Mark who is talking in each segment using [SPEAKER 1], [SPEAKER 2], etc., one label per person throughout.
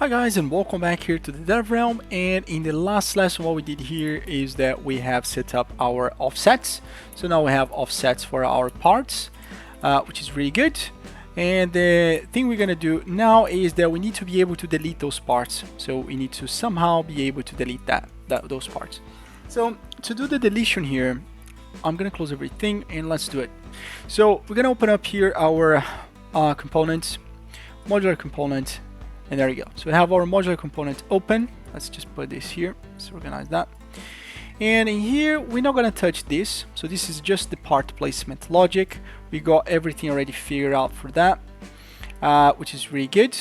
[SPEAKER 1] Hi guys, and welcome back here to the Dev Realm. And in the last lesson, what we did here is that we have set up our offsets. So now we have offsets for our parts, which is really good. And the thing we're gonna do now is that we need to be able to delete those parts. So we need to somehow be able to delete those parts. So to do the deletion here, I'm gonna close everything and let's do it. So we're gonna open up here our components, modular component. And there you go. So we have our modular component open. Let's just put this here. Let's organize that. And in here, we're not going to touch this. So this is just the part placement logic. We got everything already figured out for that, which is really good.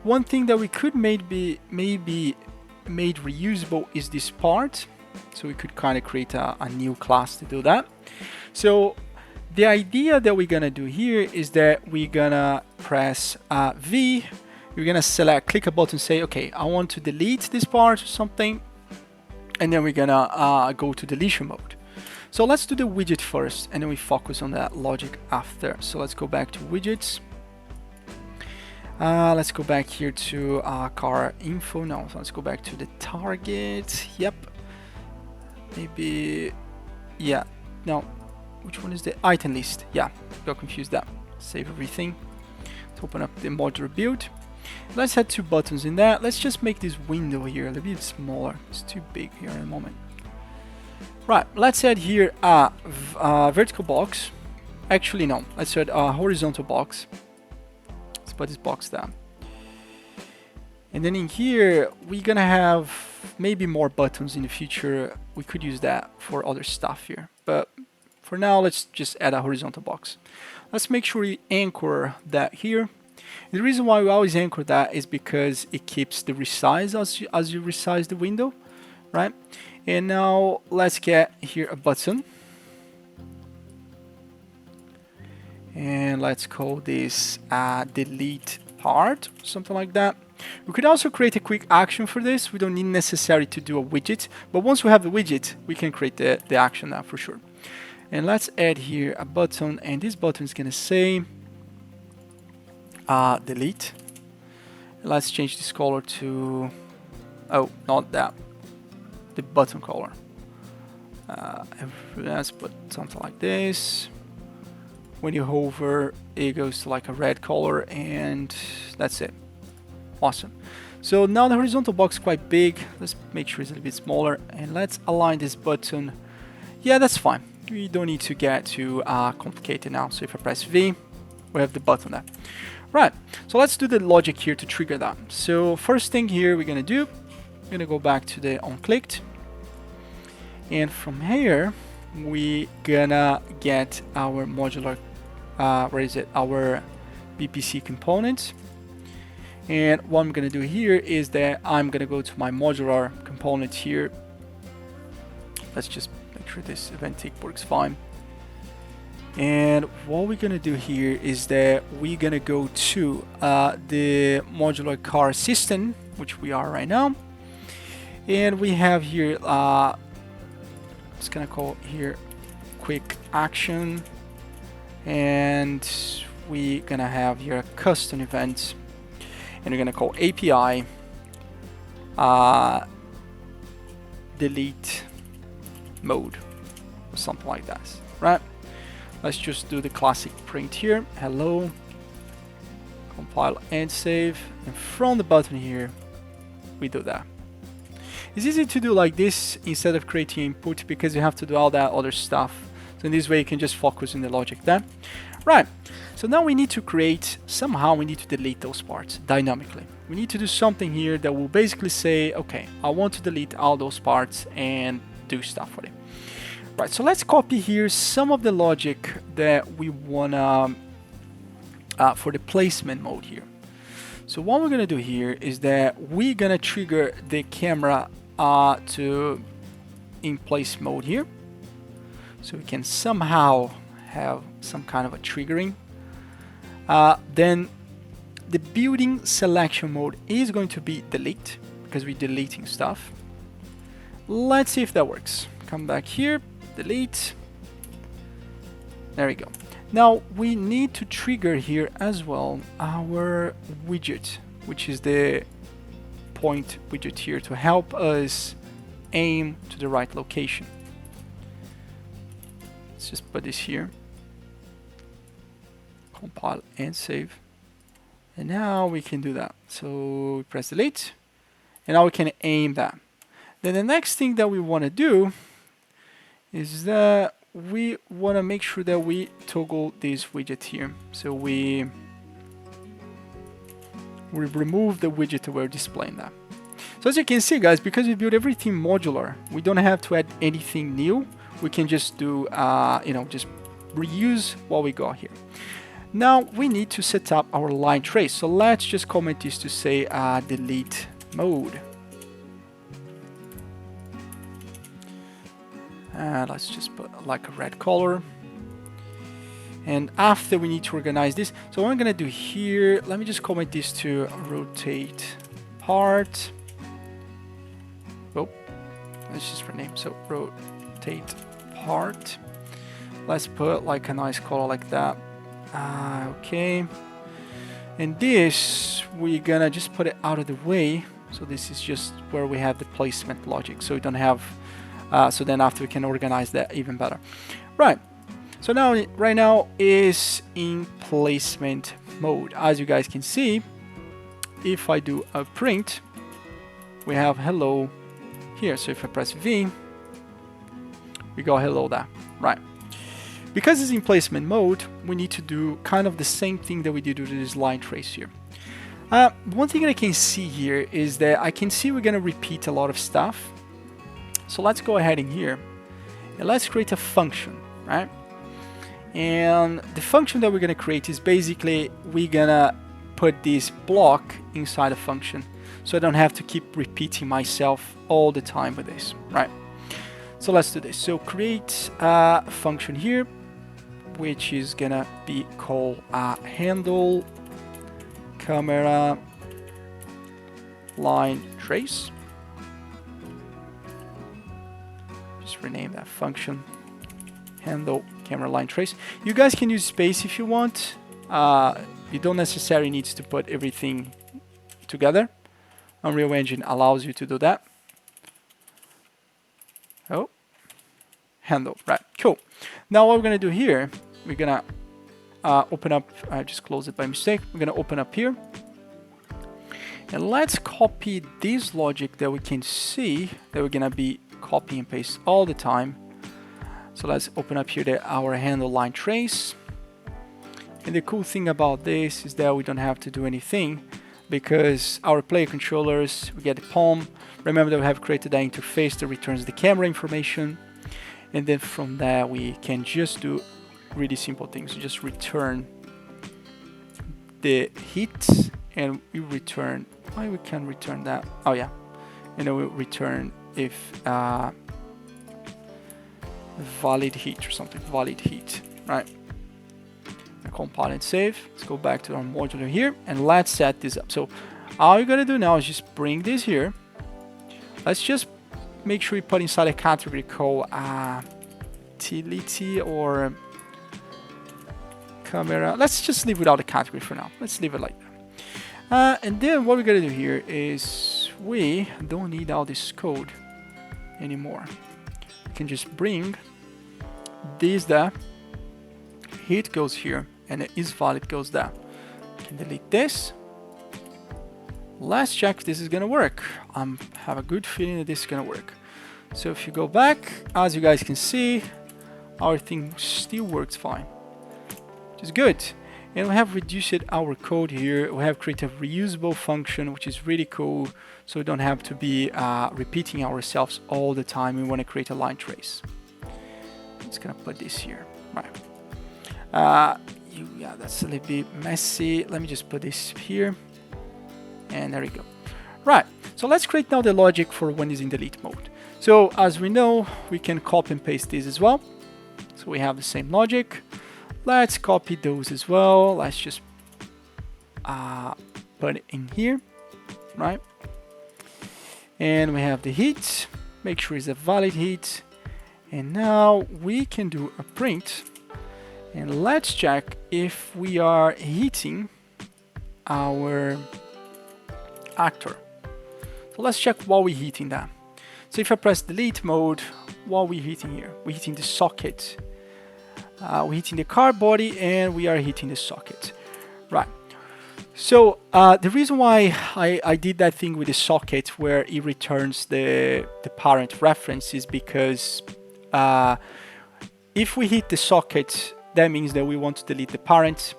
[SPEAKER 1] One thing that we could maybe made reusable is this part. So we could kind of create a new class to do that. So the idea that we're going to do here is that we're going to press V. You're gonna click a button, say, okay, I want to delete this part or something, and then we're gonna go to deletion mode. So let's do the widget first, and then we focus on that logic after. So let's go back to widgets. Let's go back here to car info. No, so let's go back to the target. Yep. Maybe, yeah. No, which one is the item list? Yeah, got confused that. Save everything. Let's open up the modular build. Let's add two buttons in that. Let's just make this window here a little bit smaller. It's too big here in a moment. Right, let's add here a vertical box. Actually, no. Let's add a horizontal box. Let's put this box down. And then in here, we're gonna have maybe more buttons in the future. We could use that for other stuff here. But for now, let's just add a horizontal box. Let's make sure we anchor that here. The reason why we always anchor that is because it keeps the resize as you resize the window, right? And now let's get here a button. And let's call this delete part, something like that. We could also create a quick action for this. We don't need necessarily to do a widget, but once we have the widget, we can create the action now for sure. And let's add here a button, and this button is gonna say delete. Let's change this color to, oh, not that, the button color. Let's put something like this. When you hover, it goes to like a red color, and that's it. Awesome. So now the horizontal box is quite big. Let's make sure it's a little bit smaller, and let's align this button. Yeah, that's fine. We don't need to get too complicated now. So if I press V, we have the button there. Right, so let's do the logic here to trigger that. So first thing here we're gonna do, we're gonna go back to the onClicked, and from here we gonna get our modular, our BPC component. And what I'm gonna do here is that I'm gonna go to my modular component here. Let's just make sure this event tick works fine. And what we're gonna do here is that we're gonna go to the modular car system, which we are right now. And we have here, just gonna call here quick action. And we're gonna have here a custom event. And we're gonna call API delete mode or something like that, right? Let's just do the classic print here. Hello. Compile and save. And from the button here, we do that. It's easy to do like this instead of creating input because you have to do all that other stuff. So in this way, you can just focus on the logic there. Right. So now we need to create, somehow we need to delete those parts dynamically. We need to do something here that will basically say, okay, I want to delete all those parts and do stuff with it. Right, so let's copy here some of the logic that we wanna for the placement mode here. So what we're gonna do here is that we're gonna trigger the camera to in place mode here. So we can somehow have some kind of a triggering. Then the building selection mode is going to be delete because we're deleting stuff. Let's see if that works. Come back here. Delete. There we go. Now we need to trigger here as well our widget, which is the point widget here to help us aim to the right location. Let's just put this here, compile and save. And now we can do that. So we press delete, and now we can aim that. Then the next thing that we want to do is that we want to make sure that we toggle this widget here. So we remove the widget that we're displaying that. So as you can see, guys, because we built everything modular, we don't have to add anything new. We can just do, just reuse what we got here. Now we need to set up our line trace. So let's just comment this to say delete mode. And let's just put like a red color. And after we need to organize this, so what I'm gonna do here, let me just comment this to rotate part. Oh, let's just rename. So rotate part. Let's put like a nice color like that. Okay. And this, we're gonna just put it out of the way. So this is just where we have the placement logic. So we don't have, so then after we can organize that even better. Right. So now, right now is in placement mode. As you guys can see, if I do a print, we have hello here. So if I press V, we got hello there, right? Because it's in placement mode, we need to do kind of the same thing that we did with this line trace here. One thing that I can see here is that I can see we're gonna repeat a lot of stuff. So let's go ahead in here and let's create a function, right? And the function that we're going to create is basically we're going to put this block inside a function, so I don't have to keep repeating myself all the time with this, right? So let's do this. So create a function here, which is going to be called handle camera line trace. Just rename that function handle camera line trace. You guys can use space if you want. You don't necessarily need to put everything together. Unreal Engine allows you to do that. Oh, handle, right, cool. Now what we're gonna do here, we're gonna open up, I just closed it by mistake. We're gonna open up here. And let's copy this logic that we can see that we're gonna be copy and paste all the time. So let's open up here our handle line trace. And the cool thing about this is that we don't have to do anything, because our player controllers, we get the palm. Remember that we have created that interface that returns the camera information. And then from there, we can just do really simple things. Just return the heat, and we return, why we can return that? Oh yeah, and then we return if valid heat or something, valid heat, right? Compile and save. Let's go back to our modular here and let's set this up. So all you're gonna do now is just bring this here. Let's just make sure we put inside a category called utility or camera. Let's just leave without a category for now. Let's leave it like that. And then what we're gonna do here is we don't need all this code anymore. We can just bring this there. Heat goes here, and the is valid goes there. We can delete this. Let's check if this is gonna work. I have a good feeling that this is gonna work. So if you go back, as you guys can see, our thing still works fine, which is good. And we have reduced our code here. We have created a reusable function, which is really cool. So we don't have to be repeating ourselves all the time. We want to create a line trace. I'm just gonna put this here, right? Yeah, that's a little bit messy. Let me just put this here, and there we go. Right, so let's create now the logic for when it's in delete mode. So as we know, we can copy and paste this as well. So we have the same logic. Let's copy those as well. Let's just put it in here, right? And we have the heat. Make sure it's a valid heat. And now we can do a print. And let's check if we are heating our actor. So let's check what we're hitting that. So if I press delete mode, what are we hitting here? We're hitting the socket. We're hitting the car body and we are hitting the socket. Right. So the reason why I did that thing with the socket where it returns the parent reference is because if we hit the socket, that means that we want to delete the parent.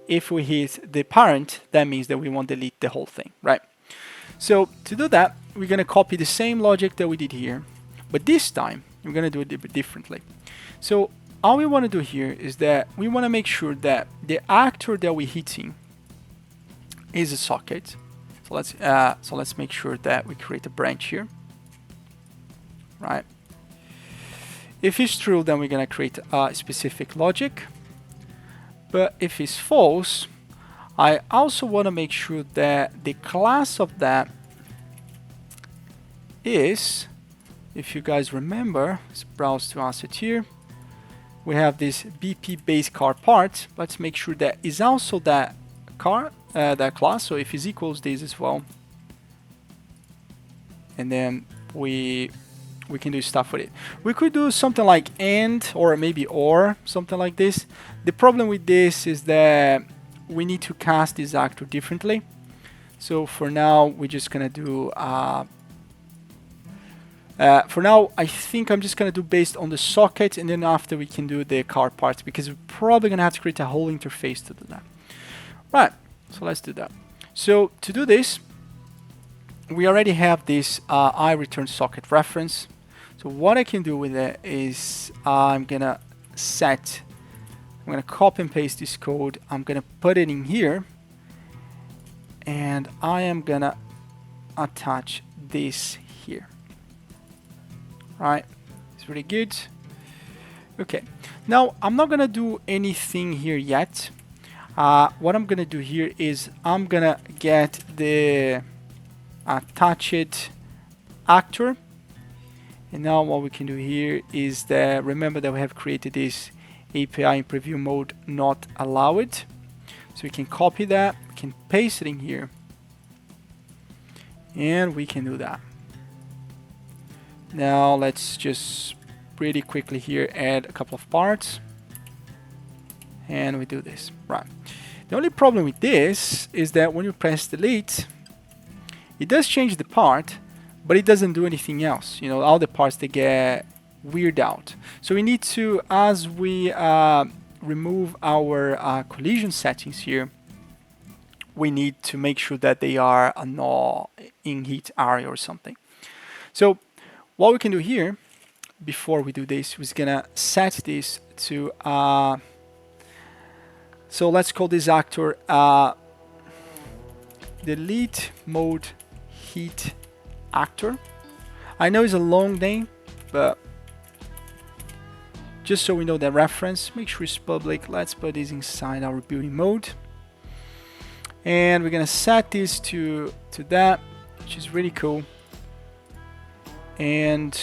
[SPEAKER 1] If we hit the parent, that means that we want to delete the whole thing, right? So to do that, we're going to copy the same logic that we did here, but this time we're going to do it a bit differently. So all we want to do here is that we want to make sure that the actor that we're hitting is a socket. So let's make sure that we create a branch here, right? If it's true, then we're going to create a specific logic. But if it's false, I also want to make sure that the class of that is, if you guys remember, let's browse to assets here. We have this BP base car part. Let's make sure that is also that car, that class. So if is equals this as well, and then we can do stuff with it. We could do something like and or maybe or something like this. The problem with this is that we need to cast this actor differently. So for now, we're just gonna do. For now, I think I'm just gonna do based on the socket, and then after we can do the car parts because we're probably gonna have to create a whole interface to do that. Right. So let's do that. So to do this, we already have this I return socket reference. So what I can do with it is I'm gonna copy and paste this code. I'm gonna put it in here, and I am gonna attach this here. Right, it's really good. Okay, now I'm not gonna do anything here yet. What I'm gonna do here is I'm gonna get the attached actor. And now what we can do here is that, remember that we have created this API in preview mode not allowed. So we can copy that, we can paste it in here, and we can do that. Now let's just pretty quickly here add a couple of parts, and we do this. Right. The only problem with this is that when you press delete, it does change the part, but it doesn't do anything else. You know, all the parts, they get weird out. So we need to, as we remove our collision settings here, we need to make sure that they are not in heat area or something. So what we can do here, before we do this, is gonna set this to, so let's call this actor delete mode heat actor. I know it's a long name, but just so we know that reference, make sure it's public. Let's put this inside our building mode, and we're gonna set this to that, which is really cool. And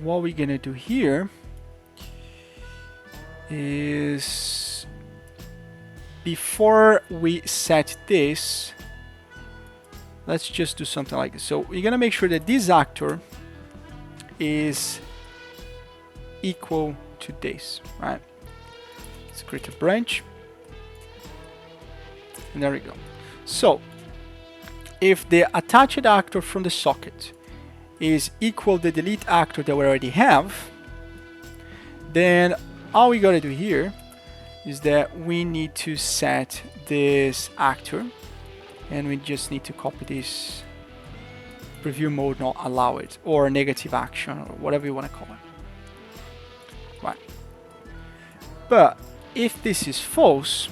[SPEAKER 1] what we're gonna do here is, before we set this, let's just do something like this. So we're gonna make sure that this actor is equal to this, right? Let's create a branch, and there we go. So if the attached actor from the socket is equal to the delete actor that we already have, then all we gotta do here is that we need to set this actor, and we just need to copy this preview mode not allow it, or negative action, or whatever you want to call it. Right. But if this is false,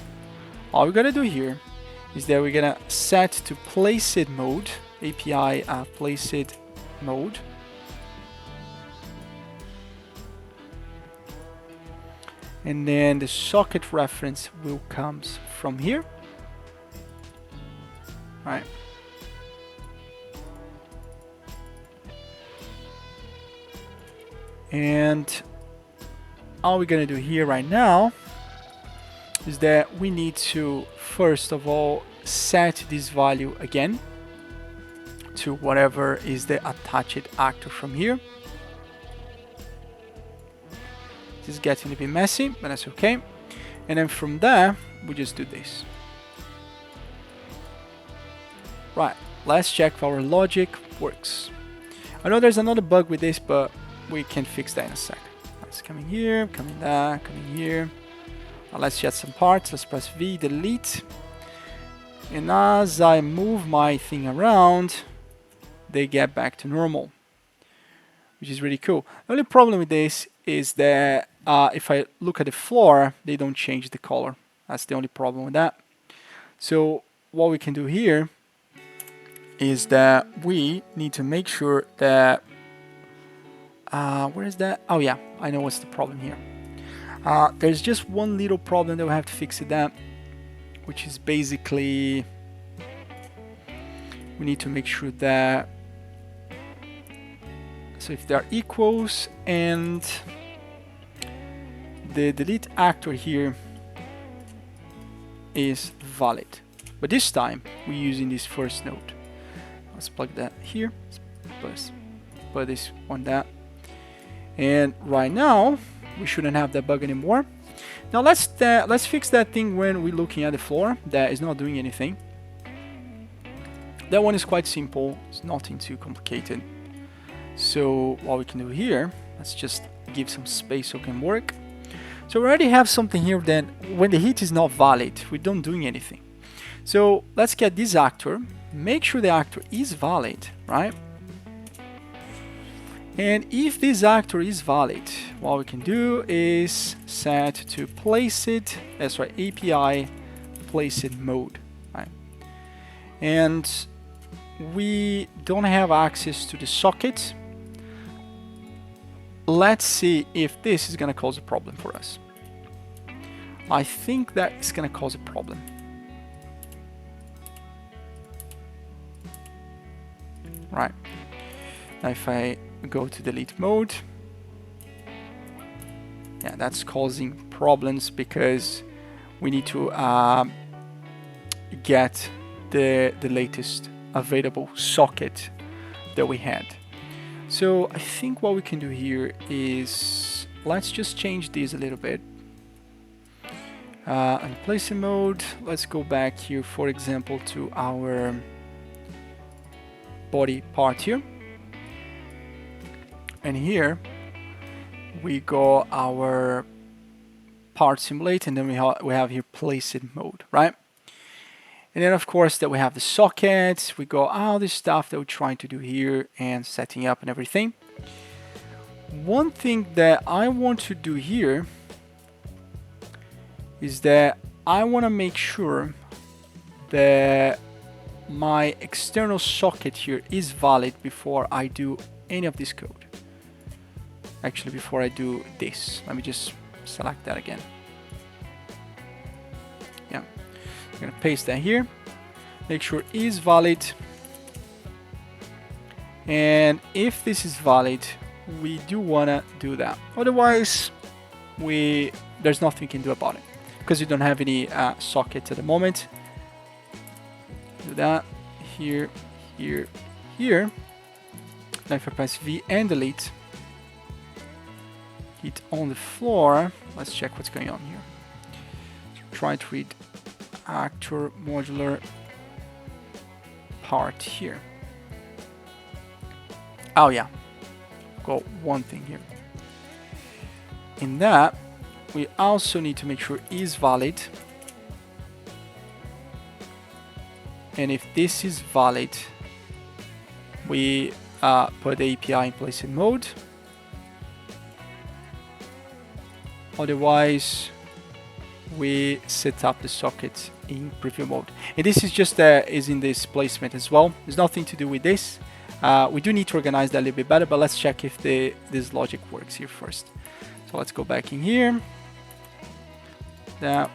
[SPEAKER 1] all we're gonna do here is that we're gonna set to placeit mode, API placeit mode, and then the socket reference will come from here. Right. And all we're gonna do here right now is that we need to first of all set this value again to whatever is the attached actor from here. This is getting a bit messy, but that's okay. And then from there, we just do this. Right, let's check if our logic works. I know there's another bug with this, but we can fix that in a sec. Let's come in here, come in there, come in here. Now let's add some parts. Let's press V, delete. And as I move my thing around, they get back to normal, which is really cool. The only problem with this is that if I look at the floor, they don't change the color. That's the only problem with that. So what we can do here is that we need to make sure that where is that? Oh yeah, I know what's the problem here. There's just one little problem that we have to fix with that, which is basically we need to make sure that, so if they are equals and the delete actor here is valid, but this time we're using this first node. Let's plug that here. Let's put this on that. And right now, we shouldn't have that bug anymore. Now let's fix that thing when we're looking at the floor that is not doing anything. That one is quite simple. It's nothing too complicated. So what we can do here, let's just give some space so it can work. So we already have something here. Then when the heat is not valid, we don't doing anything. So let's get this actor. Make sure the actor is valid, right? And if this actor is valid, what we can do is set to place it, that's right, API place it mode, right? And we don't have access to the socket. Let's see if this is going to cause a problem for us. I think that it's going to cause a problem. Right. Now if I go to delete mode, yeah, that's causing problems because we need to get the latest available socket that we had. So I think what we can do here is let's just change this a little bit. And placement mode, let's go back here, for example, to our body part here, and here we go our part simulate, and then we have here place it mode, right? And then of course that we have the sockets, we go all this stuff that we're trying to do here and setting up and everything. One thing that I want to do here is that I want to make sure that my external socket here is valid before I do any of this code. Actually, before I do this, let me just select that again. Yeah, I'm gonna paste that here, make sure it is valid, and if this is valid, we do wanna do that. Otherwise, there's nothing we can do about it because you don't have any sockets at the moment. Do that here, here, here. Now if I press V and delete, hit on the floor. Let's check what's going on here. So try to read actor modular part here. Oh yeah, got one thing here. In that, we also need to make sure is valid. And if this is valid, we put the API in place in mode. Otherwise, we set up the socket in preview mode. And this is just is in this placement as well. There's nothing to do with this. We do need to organize that a little bit better, but let's check if this logic works here first. So let's go back in here. That,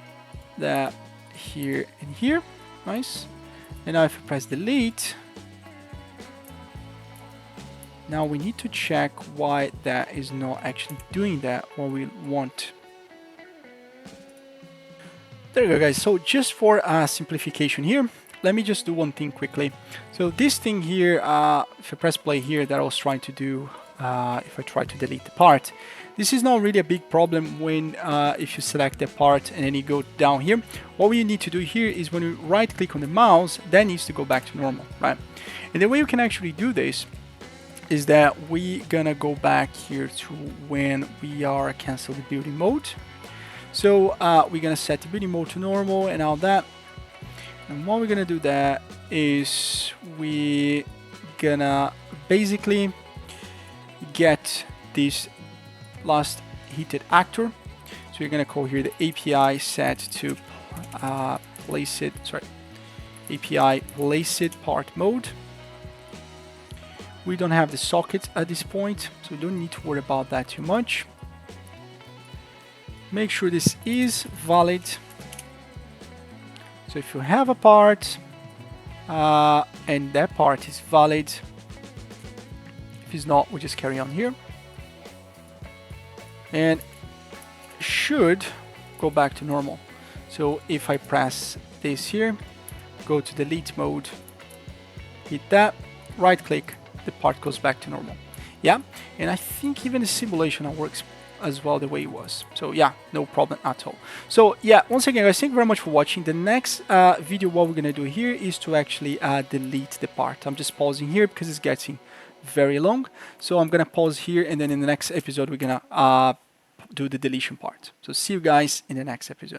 [SPEAKER 1] here, and here. Nice. And now if I press delete, now we need to check why that is not actually doing that what we want. There you go, guys. So just for simplification here, let me just do one thing quickly. So this thing here, if I press play here, that I was trying to do, if I try to delete the part, this is not really a big problem when if you select the part and then you go down here. What we need to do here is when you right click on the mouse, that needs to go back to normal, right? And the way you can actually do this is that we gonna go back here to when we are cancel the building mode. So we're gonna set the building mode to normal and all that. And what we're gonna do that is we gonna basically get this last heated actor. So you're gonna call here the API set to place it, sorry, API place it part mode. We don't have the socket at this point, so we don't need to worry about that too much. Make sure this is valid. So if you have a part and that part is valid, if it's not, we just carry on here. And should go back to normal. So if I press this here, go to delete mode, hit that, right click, the part goes back to normal. Yeah, and I think even the simulation works as well the way it was. So yeah, no problem at all. So yeah, once again guys, thank you very much for watching. The next video, what we're gonna do here is to actually delete the part. I'm just pausing here because it's getting very long. So I'm gonna pause here, and then in the next episode we're gonna do the deletion part. So see you guys in the next episode.